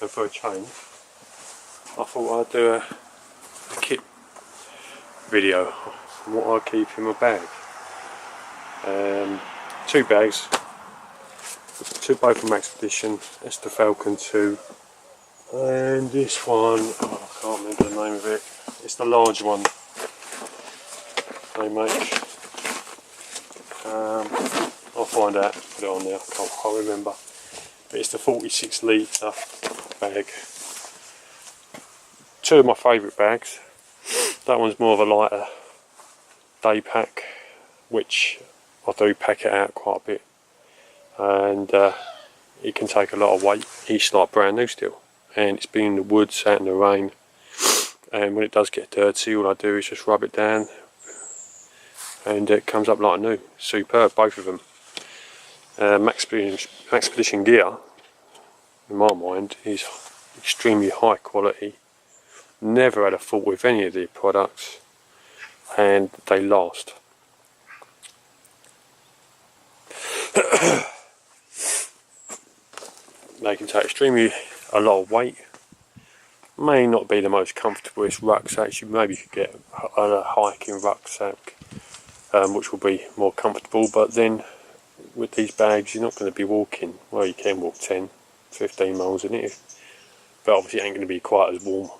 and for a change I thought I'd do a kit video on what I keep in my bag. Two bags, both from Expedition. It's the Falcon 2, and this one, oh, I can't remember the name of it. It's the large one they make. I'll find out, put it on there, I can't remember. But it's the 46 litre bag. Two of my favourite bags. That one's more of a lighter day pack, which I do pack it out quite a bit, and it can take a lot of weight. It's like brand new still, and it's been in the woods, out in the rain, and when it does get dirty, all I do is just rub it down and it comes up like new. Superb, both of them. Expedition gear, in my mind, is extremely high quality. Never had a fault with any of the products, and they last. They can take a lot of weight. May not be the most comfortable rucksacks. You maybe could get a hiking rucksack, which will be more comfortable, but then with these bags you're not going to be walking, well, you can walk 10-15 miles in it, but obviously it ain't going to be quite as warm,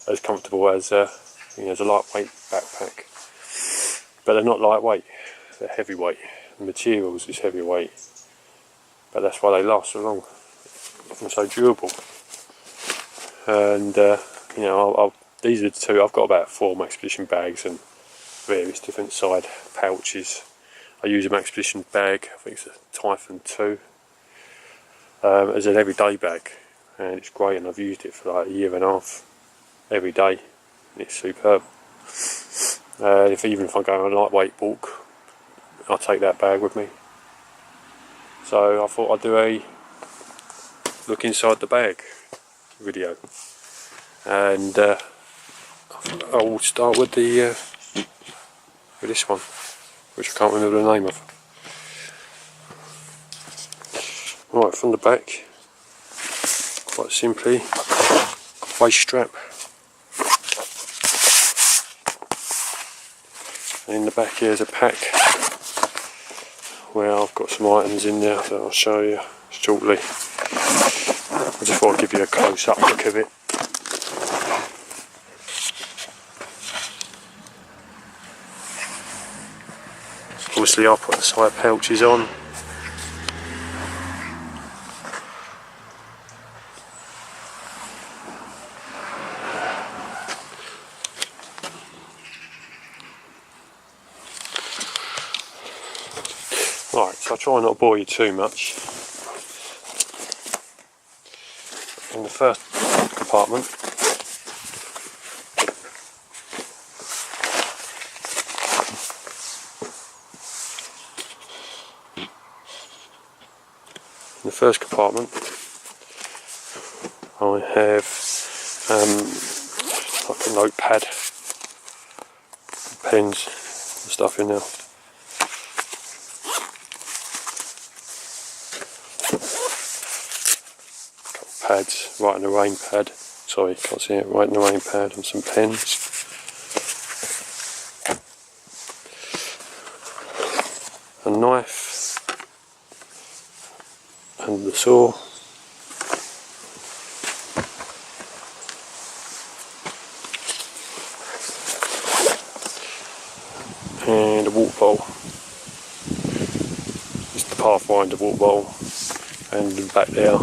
as comfortable as as a lightweight backpack. But they're not lightweight, they're heavyweight. The materials is heavyweight, but that's why they last so long and so durable. And these are the two. I've got about 4 Expedition bags and various different side pouches. I use a Expedition bag, I think it's a Typhon 2, as an everyday bag, and it's great, and I've used it for like a year and a half every day, and it's superb. Even if I go on a lightweight walk, I'll take that bag with me. So I thought I'd do a look inside the bag video, and I will start with this one, which I can't remember the name of. Right, from the back, quite simply, waist strap. And in the back here is a pack where I've got some items in there that I'll show you shortly. I just want to give you a close-up look of it. Obviously I'll put the side pouches on. Right, so I'll try not to bore you too much. In the first compartment, I have like a notepad, pens and stuff in there. Pads, right in the rain pad, sorry, can't see it, right in the rain pad, and some pens. A knife, and the saw. And a water bowl. It's the Pathfinder water bowl, and back there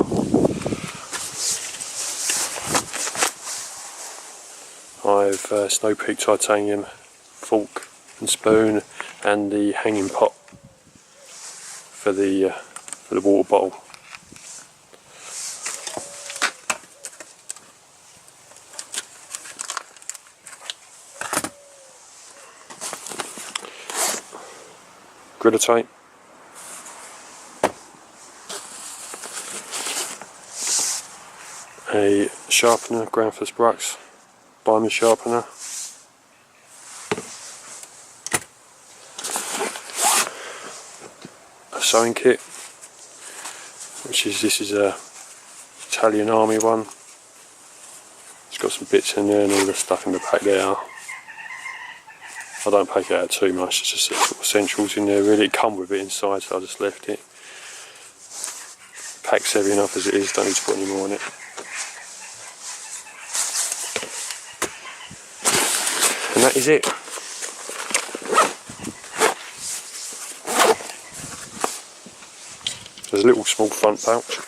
I've Snow Peak titanium fork and spoon, and the hanging pot for the water bottle. Gritter tape. A sharpener, Granthus Brux binder sharpener. A sewing kit, this is a Italian army one. It's got some bits in there and all the stuff in the back there. I don't take it out too much, it's just the sort of essentials in there really. It come with it inside, so I just left it. Pack's heavy enough as it is, don't need to put any more in it. And that is it. There's a little small front pouch,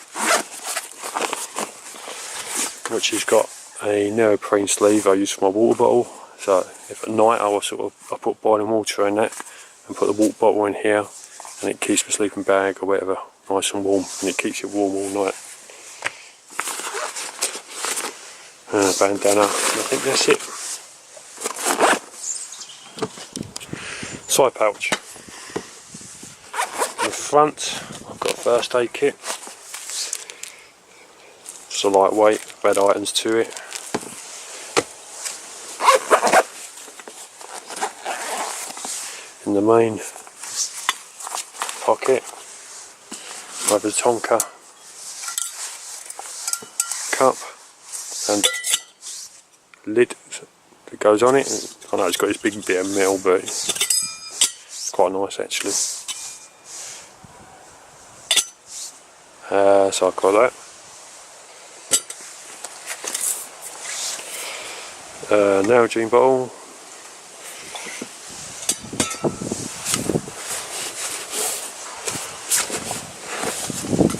which has got a neoprene sleeve I use for my water bottle. So if at night I put boiling water in that and put the water bottle in here, and it keeps my sleeping bag or whatever nice and warm, and it keeps it warm all night. Bandana, I think that's it. Side pouch. In the front I've got a first aid kit. It's a lightweight, I've had items to it. In the main pocket I have a Tonka cup and lid that goes on it. I know it's got this big bit of metal, but it's quite nice actually. So I've got that. Nalgene bottle.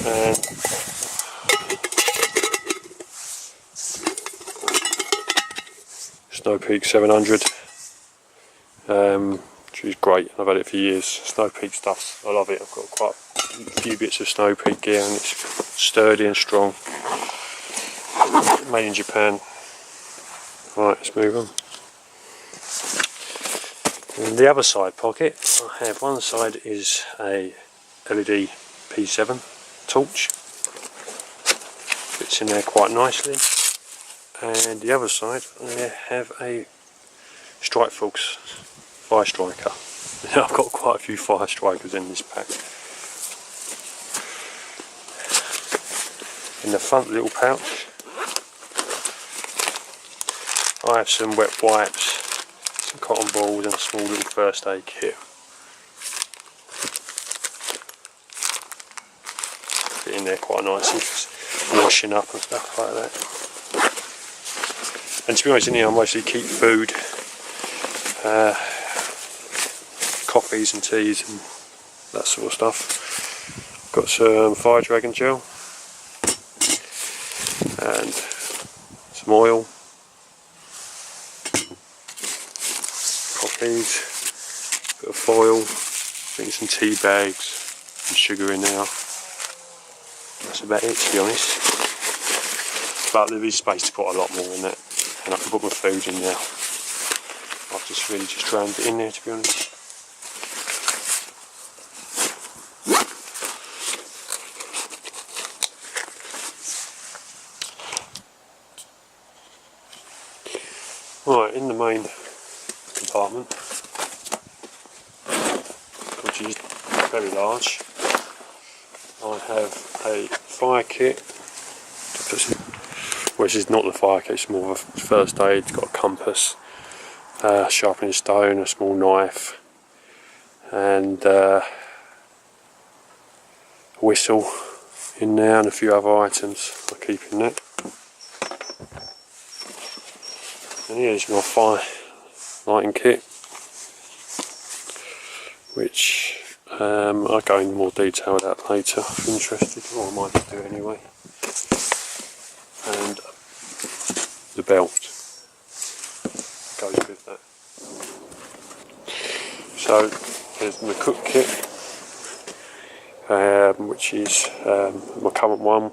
And Snow Peak 700, which is great. I've had it for years. Snow Peak stuff, I love it. I've got quite a few bits of Snow Peak gear, and it's sturdy and strong. Made in Japan. Right, let's move on. In the other side pocket, I have one side is a LED P7 torch. Fits in there quite nicely. And the other side, I have a Strike Force fire striker. I've got quite a few fire strikers in this pack. In the front little pouch, I have some wet wipes, some cotton balls and a small little first aid kit. Fit in there quite nicely, washing up and stuff like that. And to be honest, in here I mostly keep food, coffees and teas and that sort of stuff. Got some fire dragon gel and some oil, coffees, bit of foil, I think some tea bags and sugar in there. That's about it, to be honest. But there is space to put a lot more in that, and I can put my food in there. I've just really just crammed it in there, to be honest. Right, in the main compartment, which is very large, I have a fire kit. Well, this is not the fire kit, it's more of a first aid. It's got a compass, sharpening stone, a small knife, and a whistle in there, and a few other items I keep in that. And here's my fire lighting kit, which I'll go into more detail with that later if you're interested, or I might just do it anyway. And the belt goes with that. So there's my cook kit, which is my current one.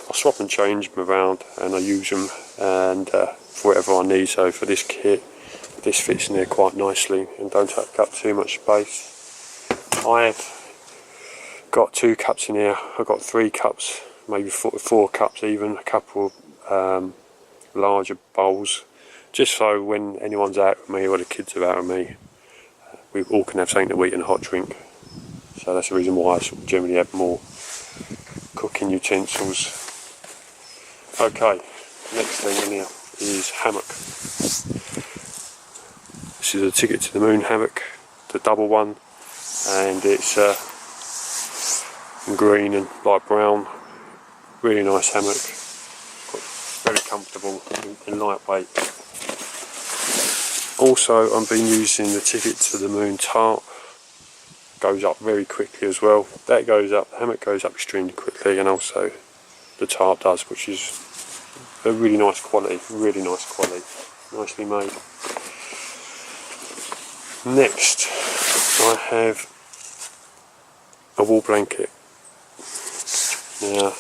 I swap and change them around and I use them and for whatever I need. So for this kit, this fits in there quite nicely and don't take up too much space. I've got 2 cups in here. I've got 3 cups, maybe 4 cups even, a couple of larger bowls, just so when anyone's out with me or the kids are out with me, we all can have something to eat and a hot drink. So that's the reason why I generally have more cooking utensils. Okay, next thing in here is hammock. This is a Ticket to the Moon hammock, the double one, and it's green and light brown. Really nice hammock, very comfortable and lightweight. Also, I've been using the Ticket to the Moon tarp. Goes up very quickly as well. That goes up, the hammock goes up extremely quickly, and also the tarp does, which is a really nice quality, nicely made. Next, I have a wool blanket. Now,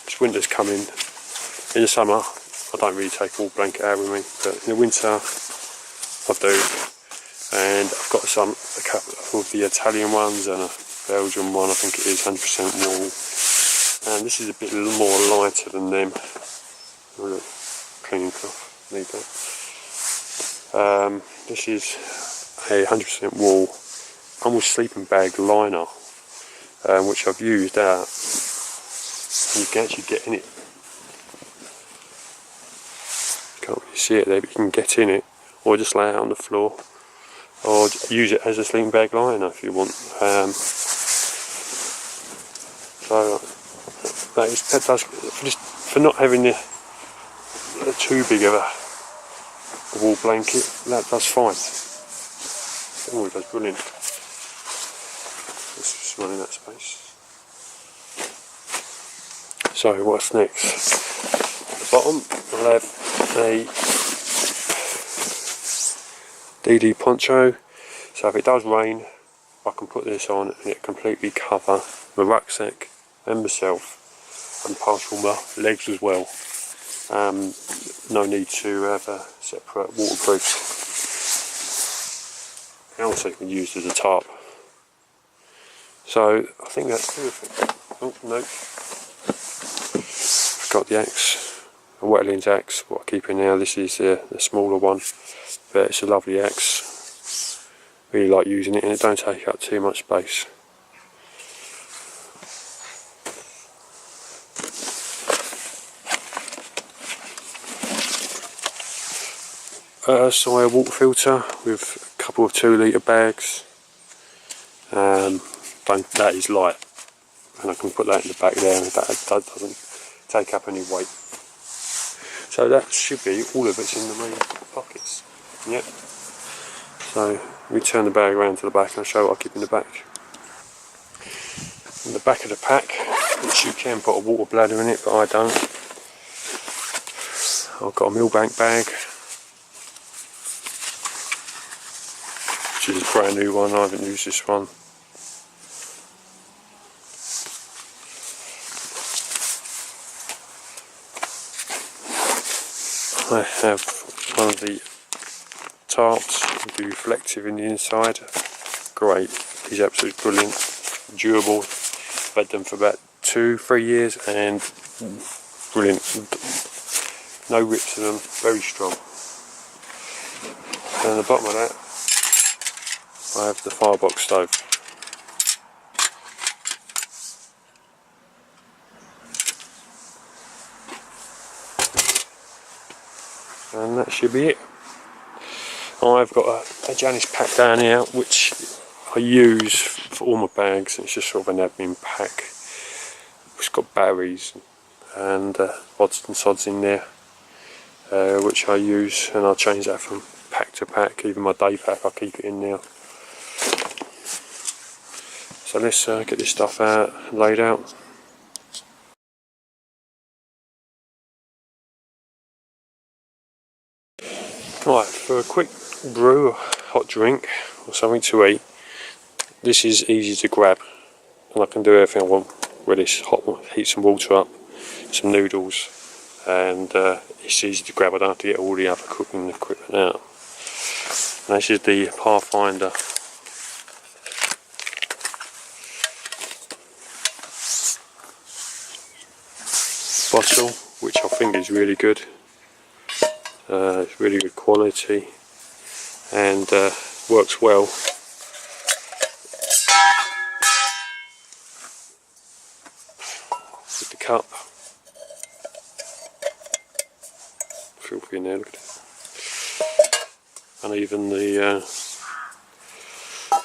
it's winter's coming. In the summer, I don't really take a wool blanket out with me, but in the winter, I do. And I've got a couple of the Italian ones and a Belgian one, I think it is 100% wool. And this is a bit more lighter than them. Cleaning cloth, need that. This is a 100% wool, almost sleeping bag liner, which I've used out. You can actually get in it. Can't really see it there, but you can get in it, or just lay it on the floor, or use it as a sleeping bag liner if you want. So that does, for not having too big of a wool blanket, that does fine. Oh, it does brilliant. Let's just run in that space. So what's next? At the bottom I'll have a DD poncho, so if it does rain I can put this on and it completely cover my rucksack and myself, and partial my legs as well. No need to have a separate waterproof. And also you can use it as a tarp. So I think that's perfect. Oh no, I've got the axe, a Wetlands axe, what I keep in now. This is the smaller one, but it's a lovely axe. Really like using it, and it don't take up too much space. So a water filter with a couple of 2 litre bags. That is light, and I can put that in the back there, and that doesn't take up any weight. So that should be all of it's in the main pockets. Yep. So we turn the bag around to the back and I'll show what I keep in the back. In the back of the pack, which you can put a water bladder in it, but I don't. I've got a Millbank bag, which is a brand new one. I haven't used this one. I have one of the tarps, be reflective in the inside. Great, he's absolutely brilliant, durable. I've had them for about 2-3 years and brilliant. No rips in them, very strong. And at the bottom of that, I have the firebox stove. And that should be it. I've got a Janice pack down here, which I use for all my bags. It's just sort of an admin pack. It's got batteries and odds and sods in there, which I use, and I'll change that from pack to pack. Even my day pack, I'll keep it in now. So let's get this stuff out, laid out. Right, for a quick brew, a hot drink or something to eat, this is easy to grab, and I can do everything I want with this. Heat some water up, some noodles, and it's easy to grab. I don't have to get all the other cooking equipment out. And this is the Pathfinder bottle, which I think is really good. It's really good quality and works well. With the cup, filthy in there, look at it. And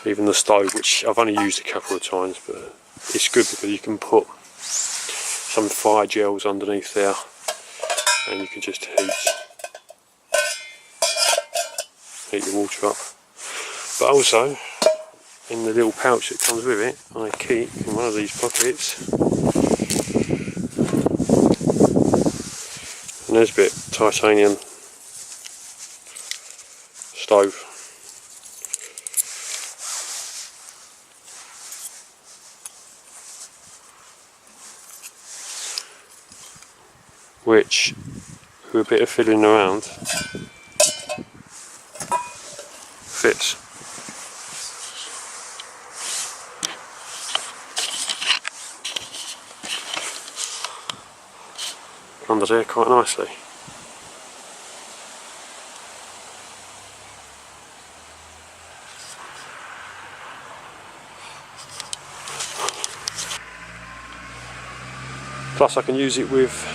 even the stove, which I've only used a couple of times, but it's good because you can put some fire gels underneath there and you can just heat the water up. But also, in the little pouch that comes with it, I keep in one of these pockets, and there's a bit titanium stove. Which, with a bit of fiddling around, fits. Under there quite nicely. Plus I can use it with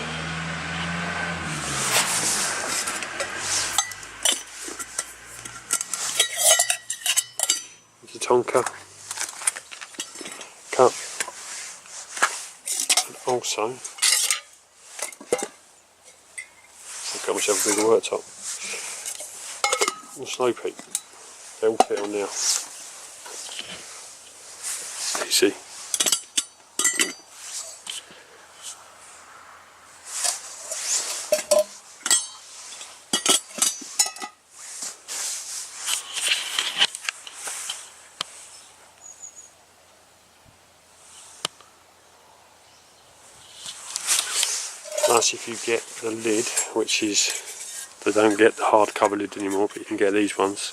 the Tonka cup, and also I've got myself a bigger worktop and snow peak. They all fit on now. Easy. Nice if you get the lid, which is, they don't get the hard cover lid anymore, but you can get these ones.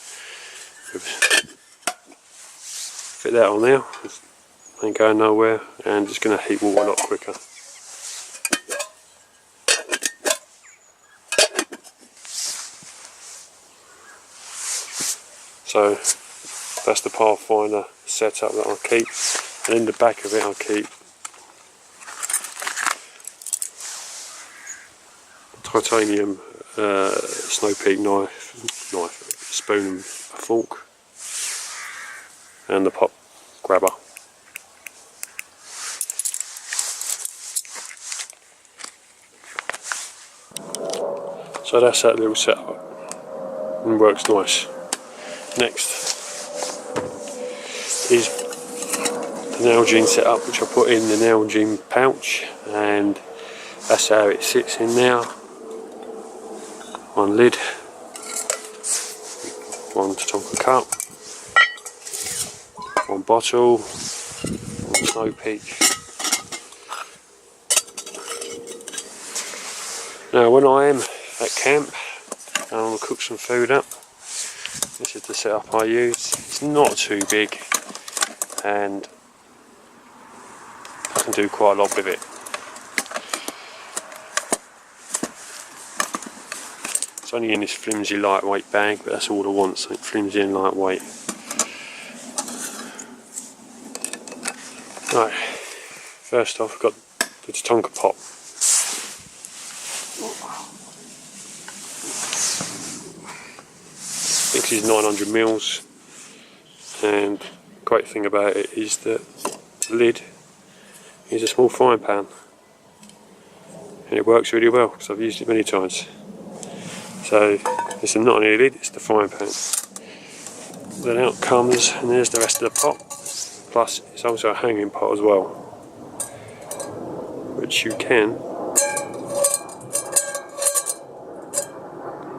Fit that on there, ain't going nowhere, and it's going to heat water a lot quicker. So that's the Pathfinder setup that I'll keep, and in the back of it I'll keep titanium snow peak knife, spoon and a fork, and the pop grabber. So that's that little setup, and works nice. Next is the Nalgene setup, which I put in the Nalgene pouch, and that's how it sits in there. One lid, one Tonka cup, one bottle, one snow peak. Now when I am at camp and I want to cook some food up, this is the setup I use. It's not too big and I can do quite a lot with it. It's only in this flimsy lightweight bag, but that's all I want, something flimsy and lightweight. Right, first off I've got the Tonka pot. This is 900 mils, and the great thing about it is that the lid is a small frying pan, and it works really well because I've used it many times. So it's not only a lid, it's the frying pan. Then out comes, and there's the rest of the pot, plus it's also a hanging pot as well, which you can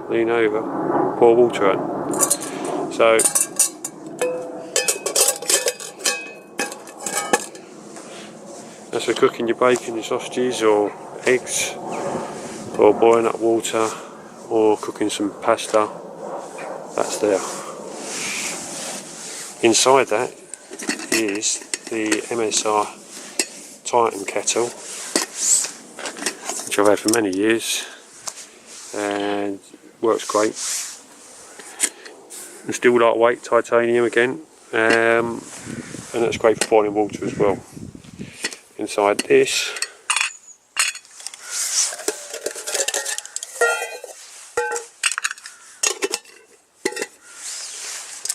lean over, pour water out. So that's for cooking your bacon, your sausages or eggs, or boiling up water, or cooking some pasta. That's there. Inside that is the MSR Titan kettle, which I've had for many years and works great. And still lightweight, titanium again, and that's great for boiling water as well. Inside this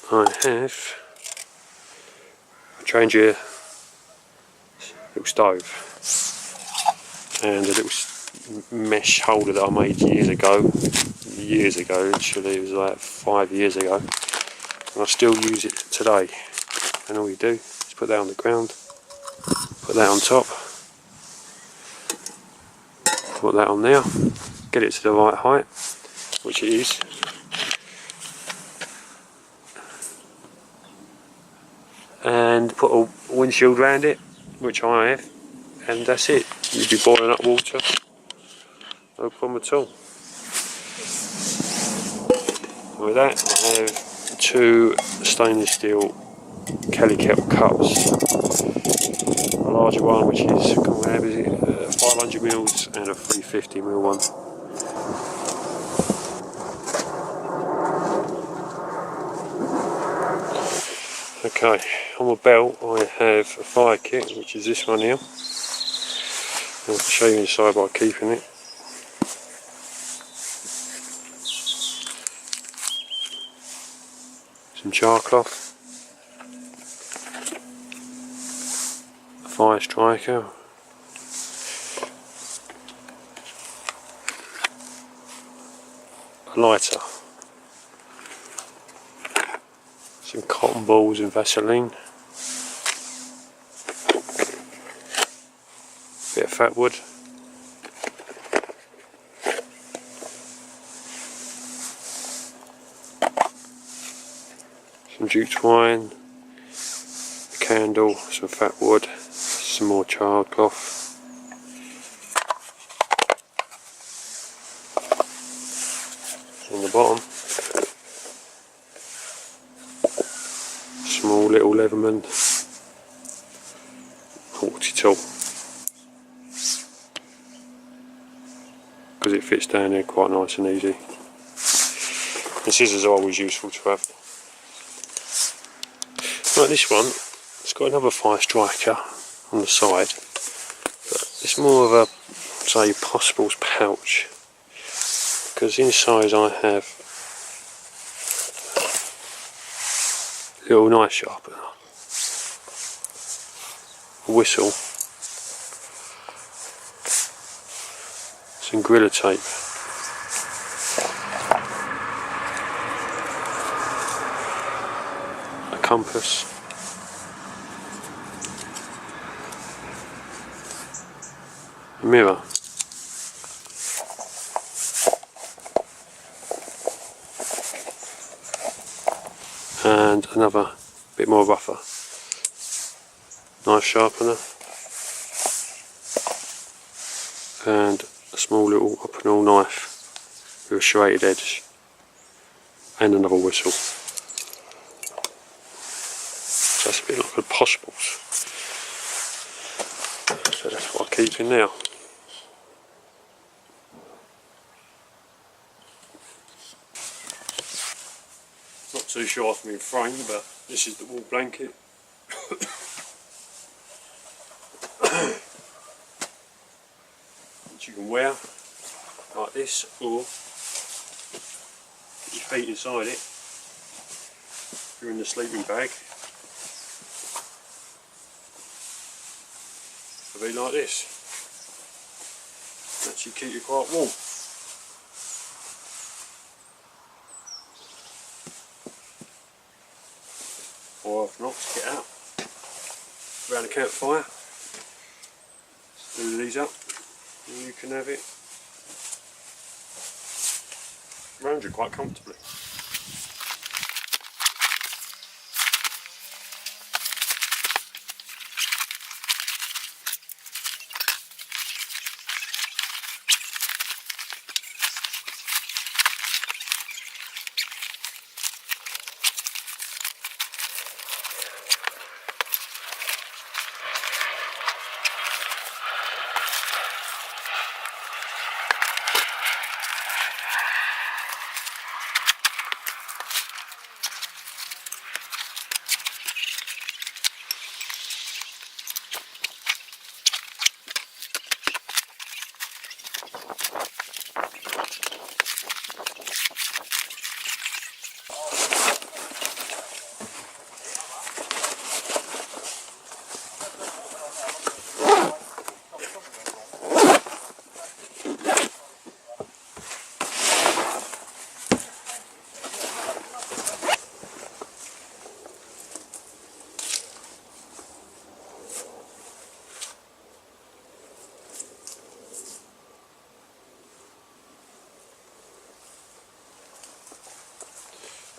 I have a Trangia little stove and a little mesh holder that I made years ago, actually it was like 5 years ago, and I still use it today. And all you do is put that on the ground, put that on top, put that on there, get it to the right height, which it is, and put a windshield around it, which I have, and that's it. You'd be boiling up water, no problem at all. With that, I have 2 stainless steel Kelly kettle cups. A larger one, which is 500 mils, and a 350 ml one. Okay, on my belt I have a fire kit, which is this one here. I'll show you inside by keeping it. Some char cloth, a fire striker, a lighter, some cotton balls and Vaseline, a bit of fat wood, some jute twine, a candle, some fat wood, some more char cloth, on the bottom small little Leatherman horty tool, because it fits down there quite nice and easy. And scissors are always useful to have. Like this one, it's got another fire striker on the side, but it's more of a, say, possibles pouch, because inside I have a little knife sharpener, a whistle, some Gorilla tape, a compass, a mirror, and another bit more rougher knife sharpener, and a small little up and all knife with a serrated edge, and another whistle. So that's a bit like a possibles. So that's what I keep in now. Not too sure if I'm in frame, but this is the wall blanket. Which you can wear like this, or put your feet inside it if you're in the sleeping bag. It'll be like this. Actually keep you quite warm. Or if not, get out around the campfire, do these up, and you can have it around you quite comfortably.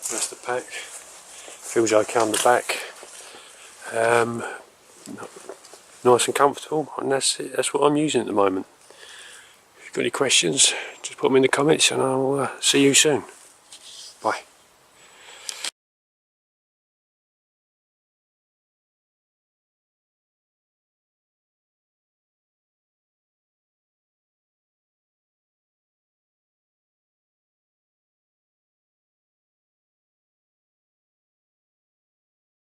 That's the pack. Feels okay on the back. Nice and comfortable, and that's it. That's what I'm using at the moment. If you've got any questions, just put them in the comments and I'll see you soon. Bye.